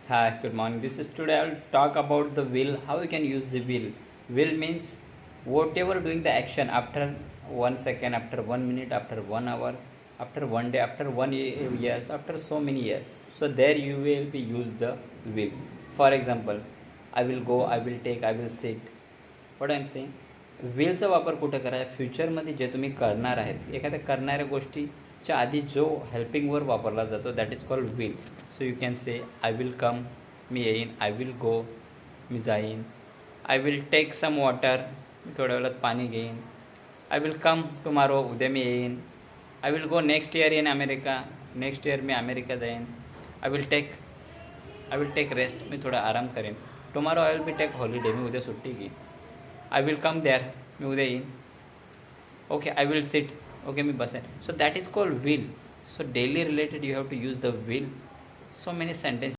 Hi, good morning. This is today I'll talk about the will, how you can use the will. Will means whatever doing the action after 1 second, after 1 minute, after 1 hours, after one day, after years, after so many years. So there you will be use the will. For example, I will go, I will take, I will sit. What I am saying, विलचा वापर कुठं करायचा फ्युचरमध्ये जे तुम्ही करणार आहेत एखाद्या करणाऱ्या गोष्टीच्या आधी जो हेल्पिंगवर वापरला जातो that is called will. So you can say I will come, मी येईन. आय विल गो, मी जाईन. I will take some water, मी थोड्या वेळात पाणी घेईन. आय विल कम टुमारो, उद्या मी येईन. I will go next year in America, next year मी अमेरिका जाईन. आय विल टेक रेस्ट, मी थोडा आराम करेन. Tomorrow I will be take holiday, मी उद्या सुट्टी घेईन. आय विल कम देअर, मी उद्या येईन. Okay, I will sit, okay मी बसेन. So that is called will. So daily related you have to use the will. So many sentence